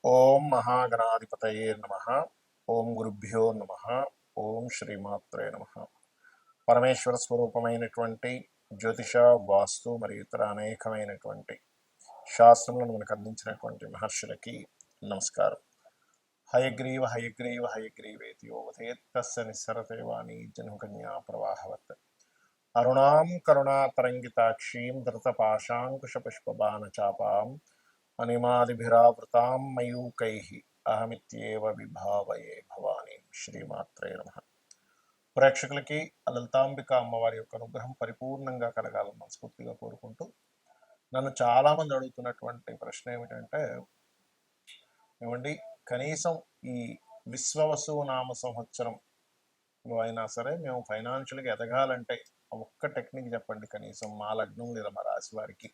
ఓం మహాగణాధిపతయే నమ. ఓం గురుభ్యో నమ. ఓం శ్రీమాత్రే నమ. పరమేశ్వర స్వరూపమైనటువంటి జ్యోతిష, వాస్తు మరియు ఇతర అనేకమైనటువంటి శాస్త్రములను మనకు అందించినటువంటి మహర్షులకి నమస్కారం. హయగ్రీవ హయగ్రీవ హయగ్రీవేతి యోవతేత్తస్య నిస్సరతే వాణి జన్మకన్యా ప్రవాహవత్. అరుణాం కరుణాతరంగితాక్షీం ధృతపాశాంకుశపుష్పబాణచాపాం అనిమాదిభిరావృతాం మయూకైః అహమిత్యేవ విభావయే భవానీ. శ్రీమాత్రే నమః. ప్రేక్షకులకి లలితాంబిక అమ్మవారి యొక్క అనుగ్రహం పరిపూర్ణంగా కలగాలని మనస్ఫూర్తిగా కోరుకుంటూ, నన్ను చాలామంది అడుగుతున్నటువంటి ప్రశ్న ఏమిటంటే, ఏమండి కనీసం ఈ విశ్వవసు నామ సంవత్సరంలో అయినా సరే మేము ఫైనాన్షియల్గా ఎదగాలంటే ఒక్క టెక్నిక్ చెప్పండి కనీసం మా లగ్నం లేదా మా రాశి వారికి.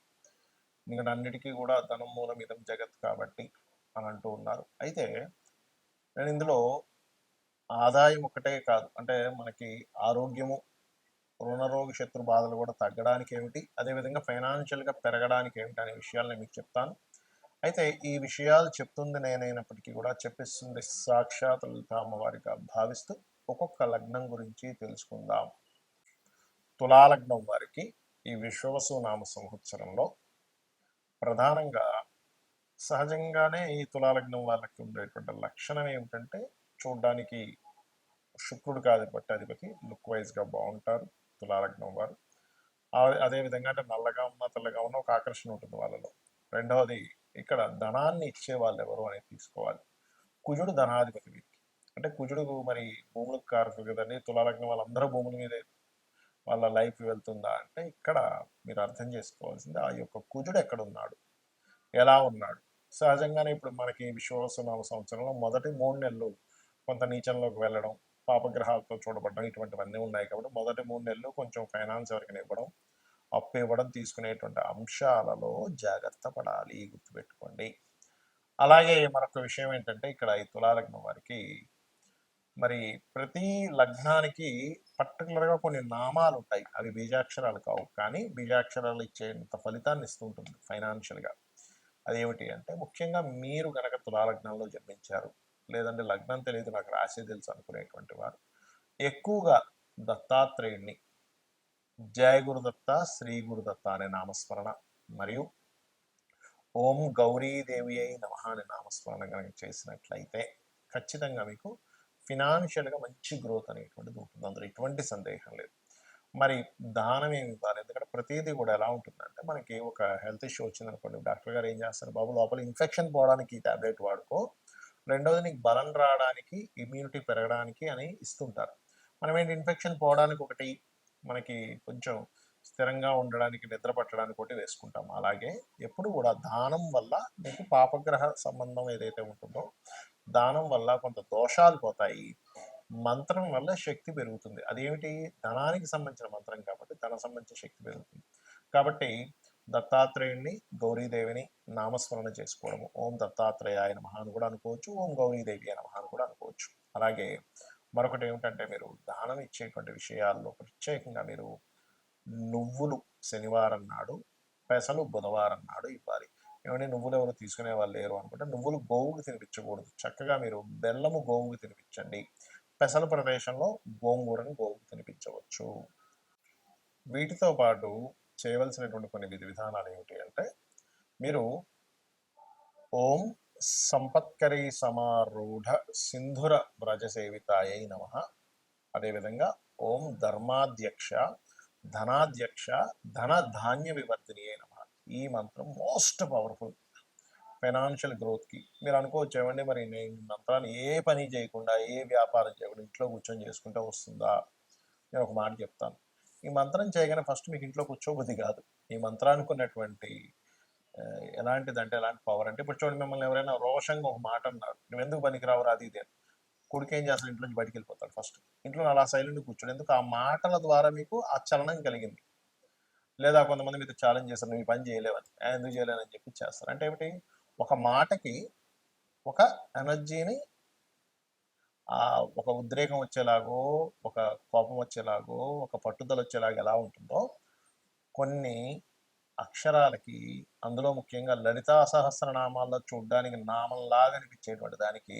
ఎందుకంటే అన్నిటికీ కూడా ధనం మూలం ఇదం జగత్ కాబట్టి అని అంటూ ఉన్నారు. అయితే నేను ఇందులో ఆదాయం ఒకటే కాదు, అంటే మనకి ఆరోగ్యము, రుణరోగ శత్రు బాధలు కూడా తగ్గడానికి ఏమిటి, అదేవిధంగా ఫైనాన్షియల్గా పెరగడానికి ఏమిటి అనే విషయాలను మీకు చెప్తాను. అయితే ఈ విషయాలు చెప్తుంది నేనైనప్పటికీ కూడా చెప్పిస్తుంది సాక్షాత్ లలిత అమ్మవారిగా భావిస్తూ ఒక్కొక్క లగ్నం గురించి తెలుసుకుందాం. తులాలగ్నం వారికి ఈ విశ్వవసు నామ సంవత్సరంలో ప్రధానంగా సహజంగానే ఈ తులాలగ్నం వాళ్ళకి ఉండేటువంటి లక్షణం ఏమిటంటే, చూడడానికి శుక్రుడికి అధిపతి లుక్ వైజ్గా బాగుంటారు తులాలగ్నం వారు. అదేవిధంగా అంటే నల్లగా ఉన్న తెల్లగా ఉన్న ఒక ఆకర్షణ ఉంటుంది వాళ్ళలో. రెండవది, ఇక్కడ ధనాన్ని ఇచ్చే వాళ్ళు ఎవరు అనేది తీసుకోవాలి. కుజుడు ధనాధిపతి వీరికి. అంటే కుజుడు మరి భూములకు కారకుడు కదండి. తులాలగ్నం వాళ్ళందరూ భూముల మీదే వాళ్ళ లైఫ్ వెళ్తుందా అంటే, ఇక్కడ మీరు అర్థం చేసుకోవాల్సింది ఆ యొక్క కుజుడు ఎక్కడ ఉన్నాడు, ఎలా ఉన్నాడు. సహజంగానే ఇప్పుడు మనకి విశ్వవసునామ సంవత్సరంలో మొదటి 3 నెలలు కొంత నీచంలోకి వెళ్ళడం, పాపగ్రహాలతో చూడబడడం, ఇటువంటివన్నీ ఉన్నాయి కాబట్టి మొదటి 3 నెలలు కొంచెం ఫైనాన్స్ ఎవరికి ఇవ్వడం, అప్పు ఇవ్వడం, తీసుకునేటువంటి అంశాలలో జాగ్రత్త పడాలి, గుర్తుపెట్టుకోండి. అలాగే మరొక విషయం ఏంటంటే, ఇక్కడ ఈ తులాలగ్నం వారికి మరి ప్రతి లగ్నానికి పర్టికులర్గా కొన్ని నామాలు ఉంటాయి. అవి బీజాక్షరాలు కావు, కానీ బీజాక్షరాలు ఇచ్చేంత ఫలితాన్ని ఇస్తూ ఉంటుంది ఫైనాన్షియల్గా. అదేమిటి అంటే, ముఖ్యంగా మీరు కనుక తులాలగ్నంలో జన్మించారు, లేదంటే లగ్నం తెలియదు నాకు రాశి తెలుసు అనుకునేటువంటి వారు ఎక్కువగా దత్తాత్రేయుడిని, జయ గురుదత్త, శ్రీ గురుదత్త అనే నామస్మరణ మరియు ఓం గౌరీదేవి అయి నమ అనే నామస్మరణ కనుక చేసినట్లయితే ఖచ్చితంగా మీకు ఫినాన్షియల్గా మంచి గ్రోత్ అనేటువంటిది ఉంటుంది. అందులో ఎటువంటి సందేహం లేదు. మరి దానం ఏమి ఇవ్వాలి, ఎందుకంటే ప్రతిదీ కూడా ఎలా ఉంటుందంటే, మనకి ఒక హెల్త్ ఇష్యూ వచ్చిందనుకోండి, డాక్టర్ గారు ఏం చేస్తారు, బాబు లోపల ఇన్ఫెక్షన్ పోవడానికి ఈ ట్యాబ్లెట్ వాడుకో, రెండోది నీకు బలం రావడానికి, ఇమ్యూనిటీ పెరగడానికి అని ఇస్తుంటారు. మనం ఏంటి, ఇన్ఫెక్షన్ పోవడానికి ఒకటి, మనకి కొంచెం స్థిరంగా ఉండడానికి, నిద్ర పట్టడానికి ఒకటి వేసుకుంటాం. అలాగే ఎప్పుడు కూడా దానం వల్ల మీకు పాపగ్రహ సంబంధం ఏదైతే ఉంటుందో దానం వల్ల కొంత దోషాలు పోతాయి, మంత్రం వల్ల శక్తి పెరుగుతుంది. అదేమిటి, ధనానికి సంబంధించిన మంత్రం కాబట్టి ధన సంబంధించిన శక్తి పెరుగుతుంది. కాబట్టి దత్తాత్రేయుడిని, గౌరీదేవిని నామస్మరణ చేసుకోవడము, ఓం దత్తాత్రేయాయ నమః అని కూడా అనుకోవచ్చు, ఓం గౌరీదేవి అయ నమః అని కూడా అనుకోవచ్చు. అలాగే మరొకటి ఏమిటంటే, మీరు దానం ఇచ్చేటువంటి విషయాల్లో ప్రత్యేకంగా మీరు నువ్వులు శనివారం నాడు, పెసలు బుధవారం నాడు ఇవ్వాలి. ఏమంటే నువ్వులు ఎవరు తీసుకునే వాళ్ళు లేరు అనుకుంటే, నువ్వులు గోవుకు తినిపించకూడదు, చక్కగా మీరు బెల్లము గోవుకు తినిపించండి. పెసల ప్రదేశంలో గోంగూరను గోవుకు తినిపించవచ్చు. వీటితో పాటు చేయవలసినటువంటి కొన్ని విధి విధానాలు ఏమిటి అంటే, మీరు ఓం సంపత్కరీ సమారూఢ సింధుర వ్రజసేవితాయై నమః, అదేవిధంగా ఓం ధర్మాధ్యక్ష ధనాధ్యక్ష ధన ధాన్య వివర్ధిని అయిన ఈ మంత్రం మోస్ట్ పవర్ఫుల్ ఫైనాన్షియల్ గ్రోత్కి. మీరు అనుకోవచ్చు, ఏమండి మరి నేను మంత్రాన్ని ఏ పని చేయకుండా, ఏ వ్యాపారం చేయకుండా ఇంట్లో కూర్చొని చేసుకుంటే వస్తుందా? నేను ఒక మాట చెప్తాను. ఈ మంత్రం చేయగానే ఫస్ట్ మీకు ఇంట్లో కూర్చోబుద్ధి కాదు. ఈ మంత్రానికి ఉన్నటువంటి ఎలాంటిదంటే, ఎలాంటి పవర్ అంటే, ఇప్పుడు చూడండి, మిమ్మల్ని ఎవరైనా రోషంగా ఒక మాట అన్నారు, నువ్వు ఎందుకు పనికిరావు అది ఇది అని, కొడుకు ఏం చేస్తాడు, ఇంట్లో నుంచి బయటికి వెళ్ళిపోతాడు. ఫస్ట్ ఇంట్లో అలా సైలెంట్ కూర్చోడు, ఎందుకు, ఆ మాటల ద్వారా మీకు ఆ చలనం కలిగింది. లేదా కొంతమంది మీతో ఛాలెంజ్ చేస్తారు, నువ్వు ఈ పని చేయలేవని, ఎందుకు చేయలేదని చెప్పి చేస్తారు. అంటే ఏమిటి, ఒక మాటకి ఒక ఎనర్జీని, ఒక ఉద్రేకం వచ్చేలాగో, ఒక కోపం వచ్చేలాగో, ఒక పట్టుదల వచ్చేలాగా ఎలా ఉంటుందో, కొన్ని అక్షరాలకి అందులో ముఖ్యంగా లలితా సహస్రనామాల్లో చూడ్డానికి నామంలాగా అనిపించేటువంటి దానికి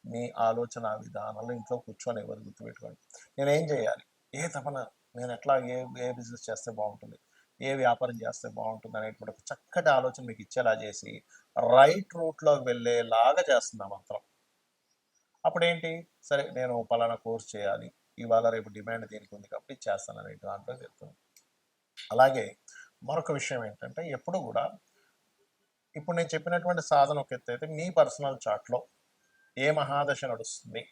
మీ ఆలోచన విధానంలో ఇంట్లో కూర్చొని ఎవరు గుర్తుపెట్టుకోండి. నేనేం చేయాలి? ఏ తపన నేను ఎట్లా ఏ ఏ బిజినెస్ చేస్తే బాగుంటుంది? ఏ వ్యాపారం చేస్తే బాగుంటుంది? అనేటువంటి ఒక చక్కటి ఆలోచన మీకు ఇచ్చేలా చేసి రైట్ రూట్లోకి వెళ్ళేలాగా చేస్తుంది ఆ మంత్రం. అప్పుడేంటి, సరే నేను పలానా కోర్స్ చేయాలి, ఇవాళ రేపు డిమాండ్ దీనికి ఉంది కాబట్టి చేస్తాను అనే దాంట్లో వెళ్తుంది. అలాగే మరొక విషయం ఏంటంటే ఎప్పుడు కూడా ఇప్పుడు నేను చెప్పినటువంటి సాధన ఒక ఎత్తు అయితే మీ పర్సనల్ చార్ట్లో ఏ మహాదశ నడుస్తుంది,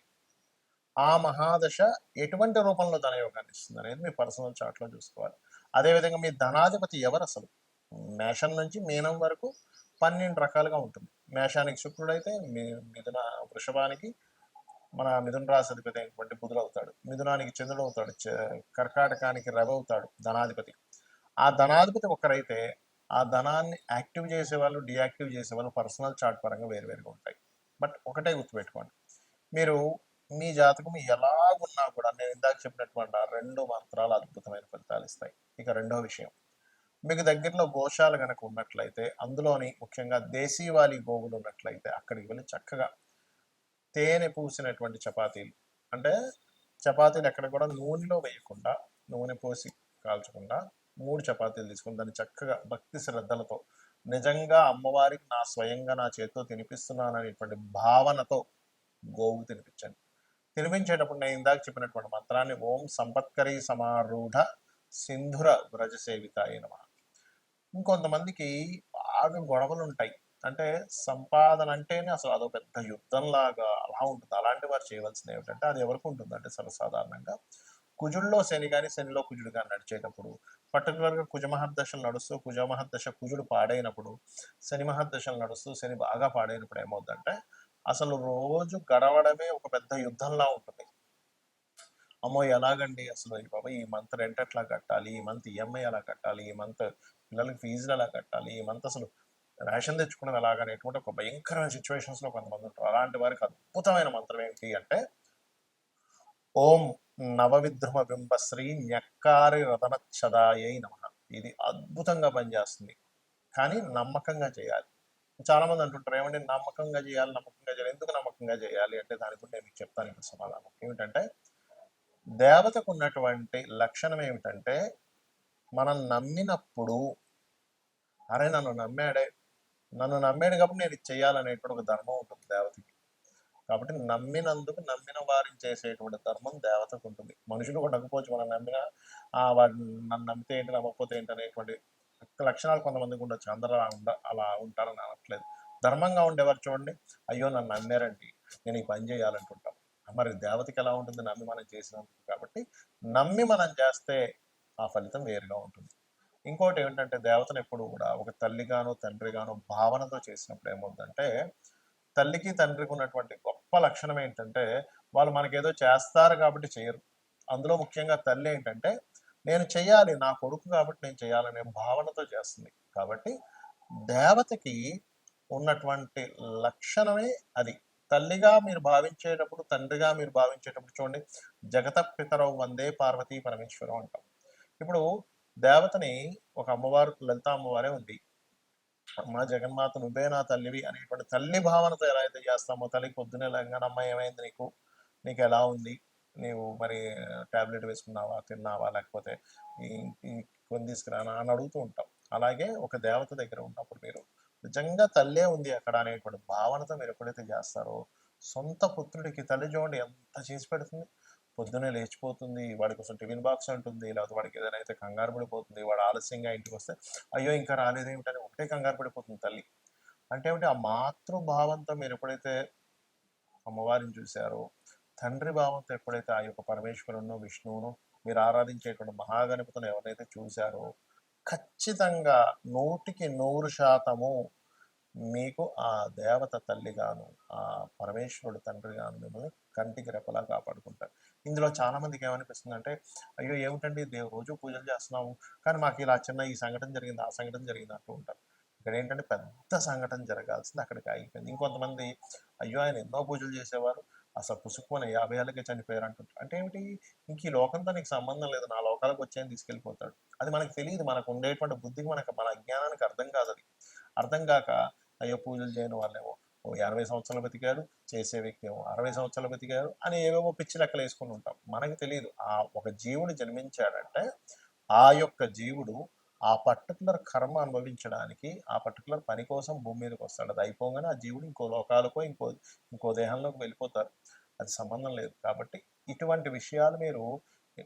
ఆ మహాదశ ఎటువంటి రూపంలో ధనయోగాన్ని ఇస్తుంది అనేది మీ పర్సనల్ చార్ట్లో చూసుకోవాలి. అదేవిధంగా మీ ధనాధిపతి ఎవరు అసలు, మేషం నుంచి మీనం వరకు 12 రకాలుగా ఉంటుంది. మేషానికి శుక్రుడు అయితే మిథున వృషభానికి మన మిథున రాశి అధిపతి అయినటువంటి బుధుడు అవుతాడు, మిథునానికి చంద్రుడు అవుతాడు, కర్కాటకానికి రవి అవుతాడు ధనాధిపతి. ఆ ధనాధిపతి ఒకరైతే ఆ ధనాన్ని యాక్టివ్ చేసేవాళ్ళు డియాక్టివ్ చేసేవాళ్ళు పర్సనల్ చార్ట్ పరంగా వేరువేరుగా ఉంటాయి. బట్ ఒకటే గుర్తుపెట్టుకోండి, మీరు మీ జాతకం ఎలాగున్నా కూడా నేను ఇందాక చెప్పినటువంటి ఆ 2 మంత్రాలు అద్భుతమైన ఫలితాలు ఇస్తాయి. ఇక రెండో విషయం, మీకు దగ్గరలో గోశాల కనుక ఉన్నట్లయితే అందులోని ముఖ్యంగా దేశీవాలి గోవులు ఉన్నట్లయితే అక్కడికి వెళ్ళి చక్కగా తేనె పూసినటువంటి చపాతీలు, అంటే చపాతీలు ఎక్కడ కూడా నూనెలో వేయకుండా, నూనె పోసి కాల్చకుండా 3 చపాతీలు తీసుకుని దాన్ని చక్కగా భక్తి శ్రద్ధలతో నిజంగా అమ్మవారికి నా స్వయంగా నా చేతితో తినిపిస్తున్నాను అనేటువంటి భావనతో గోవు తినిపించండి. తినిపించేటప్పుడు నేను ఇందాక చెప్పినటువంటి మంత్రాన్ని ఓం సంపత్కరీ సమారూఢ సింధుర వ్రజ సేవితాయ నమః. ఇంకొంతమందికి బాగా గొడవలు ఉంటాయి, అంటే సంపాదన అంటేనే అసలు అదో పెద్ద యుద్ధంలాగా అలా ఉంటుంది. అలాంటి వారు చేయవలసింది ఏమిటంటే, అది ఎవరికి ఉంటుంది అంటే సర్వసాధారణంగా కుజుల్లో శని కానీ శనిలో కుజుడు కానీ నడిచేటప్పుడు, పర్టికులర్గా కుజమహర్దశలు నడుస్తూ కుజమహర్దశ కుజుడు పాడైనప్పుడు, శని మహర్దశలు నడుస్తూ శని బాగా పాడైనప్పుడు ఏమవుతుందంటే అసలు రోజు గడవడమే ఒక పెద్ద యుద్ధంలా ఉంటుంది. అమ్మో ఎలాగండి అసలు ఈ బాబా ఈ మంత్ రెంట్ ఎట్లా కట్టాలి, ఈ మంత్ ఈఎంఐ ఎలా కట్టాలి, ఈ మంత్ పిల్లలకి ఫీజులు ఎలా కట్టాలి, ఈ మంత్ అసలు రేషన్ తెచ్చుకున్నది ఎలాగనేటువంటి ఒక భయంకరమైన సిచ్యువేషన్స్లో కొంతమంది ఉంటారు. అలాంటి వారికి అద్భుతమైన మంత్రం ఏంటి అంటే ఓం నవవిద్రుమ బింబశ్రీ న్యక్కారి రతనచ్చదాయై నమః. ఇది అద్భుతంగా పనిచేస్తుంది, కానీ నమ్మకంగా చేయాలి. చాలా మంది అంటుంటారు ఏమంటే నమ్మకంగా చేయాలి నమ్మకంగా చేయాలి, ఎందుకు నమ్మకంగా చేయాలి అంటే దాని గురించి నేను మీకు చెప్తాను ఇప్పుడు సమాధానం. ఏమిటంటే దేవతకు ఉన్నటువంటి లక్షణం ఏమిటంటే మనం నమ్మినప్పుడు, అరే నన్ను నమ్మాడు కాబట్టి నేను ఇది చేయాలనేటువంటి ఒక ధర్మం ఉంటుంది దేవతకి. కాబట్టి నమ్మినందుకు నమ్మిన వారిని చేసేటువంటి ధర్మం దేవతకు ఉంటుంది. మనుషులు కూడా నమ్మకపోవచ్చు, మనం నమ్మినా వాడు నన్ను నమ్మితే ఏంటి నమ్మకపోతే ఏంటి అనేటువంటి లక్షణాలు కొంతమందికి ఉండొచ్చు. అందరూ అలా ఉంటారని అనట్లేదు. ధర్మంగా ఉండేవారు చూడండి, అయ్యో నన్ను నమ్మారండి నేను ఈ పని చేయాలంటుంటాం. మరి దేవతకి ఎలా ఉంటుంది, నమ్మి మనం చేసినందుకు. కాబట్టి నమ్మి మనం చేస్తే ఆ ఫలితం వేరుగా ఉంటుంది. ఇంకోటి ఏంటంటే దేవతను ఎప్పుడు కూడా ఒక తల్లిగానో తండ్రిగానో భావనతో చేసినప్పుడు ఏమవుతుందంటే, తల్లికి తండ్రికి ఉన్నటువంటి గొప్ప లక్షణం ఏంటంటే వాళ్ళు మనకేదో చేస్తారు కాబట్టి చేయరు. అందులో ముఖ్యంగా తల్లి ఏంటంటే నేను చేయాలి, నా కొడుకు కాబట్టి నేను చేయాలనే భావనతో చేస్తుంది. కాబట్టి దేవతకి ఉన్నటువంటి లక్షణమే అది. తల్లిగా మీరు భావించేటప్పుడు, తండ్రిగా మీరు భావించేటప్పుడు చూడండి, జగత పితరౌ వందే పార్వతీ పరమేశ్వరం అంటాం. ఇప్పుడు దేవతని ఒక అమ్మవారు లలిత అమ్మవారే ఉంది, మా జగన్మాత నువ్వే నా తల్లివి అనేటువంటి తల్లి భావనతో ఎలా అయితే చేస్తామో, తల్లికి పొద్దునే లేగానే అమ్మ ఏమైంది నీకు ఎలా ఉంది, నీవు మరి టాబ్లెట్ వేసుకున్నావా, తిన్నావా, లేకపోతే ఈ కొని తీసుకురానా అని అడుగుతూ ఉంటాం. అలాగే ఒక దేవత దగ్గర ఉన్నప్పుడు మీరు నిజంగా తల్లే ఉంది అక్కడ అనేటువంటి భావనతో మీరు ఎప్పుడైతే చేస్తారో, సొంత పుత్రుడికి తల్లి చూడండి ఎంత చేసి పెడుతుంది. పొద్దునే లేచిపోతుంది, వాడి కోసం టిఫిన్ బాక్స్ అంటుంది, లేకపోతే వాడికి ఏదైనా అయితే కంగారు పడిపోతుంది, వాడు ఆలస్యంగా ఇంటికి వస్తే అయ్యో ఇంకా రాలేదేమిటని ఒకటే కంగారు పడిపోతుంది తల్లి. అంటే ఏమిటి, ఆ మాతృభావంతో మీరు ఎప్పుడైతే అమ్మవారిని చూశారో, తండ్రి భావంతో ఎప్పుడైతే ఆ యొక్క పరమేశ్వరును విష్ణువును మీరు ఆరాధించేటువంటి మహాగణపతిని ఎవరైతే చూశారో, ఖచ్చితంగా 100% మీకు ఆ దేవత తల్లిగాను ఆ పరమేశ్వరుడు తండ్రిగాను మిమ్మల్ని కంటికి రెప్పలా కాపాడుకుంటారు. ఇందులో చాలా మందికి ఏమనిపిస్తుంది అంటే, అయ్యో ఏమిటండి రోజు పూజలు చేస్తున్నాము కానీ మాకు ఇలా చిన్న ఈ సంఘటన జరిగింది ఆ సంఘటన జరిగింది అంటూ ఉంటారు. ఇక్కడ ఏంటంటే పెద్ద సంఘటన జరగాల్సింది అక్కడికి ఆగిపోయింది. ఇంకొంతమంది అయ్యో ఆయన ఎన్నో పూజలు చేసేవారు, అసలు పుసుక్కున 50 ఏళ్ళకే చనిపోయారు అంటుంటారు. అంటే ఏమిటి? ఇంక ఈ లోకంతో నీకు సంబంధం లేదు. నా లోకాలకు వచ్చాయని తీసుకెళ్ళిపోతాడు. అది మనకు తెలీదు. మనకు ఉండేటువంటి బుద్ధికి మన అజ్ఞానానికి అర్థం కాదది. అర్థం గాక అయ్యో! పూజలు చేయని వాళ్ళేమో ఓ 80 సంవత్సరాలు బతికాడు. చేసే వ్యక్తి ఏమో 60 సంవత్సరాలు బతికారు అని ఏవేవో పిచ్చి లెక్కలేసుకొని ఉంటాం. మనకు తెలీదు. ఒక జీవుడు జన్మించాడంటే ఆ యొక్క జీవుడు ఆ పర్టిక్యులర్ కర్మ అనుభవించడానికి, ఆ పర్టిక్యులర్ పని కోసం భూమి మీదకొస్తాడు. అది అయిపోగానే ఆ జీవుడు ఇంకో లోకాలకో, ఇంకో దేహంలోకి వెళ్ళిపోతారు. అది సంబంధం లేదు. కాబట్టి ఇటువంటి విషయాలు మీరు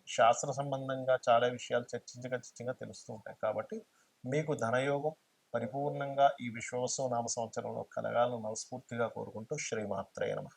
శాస్త్ర సంబంధంగా చాలా విషయాలు చర్చించగా తెలుస్తూ ఉంటాయి. కాబట్టి మీకు ధనయోగం పరిపూర్ణంగా ఈ విశ్వావసు నామ సంవత్సరంలో కలగాలని మనస్ఫూర్తిగా కోరుకుంటూ శ్రీమాత్రే నమః.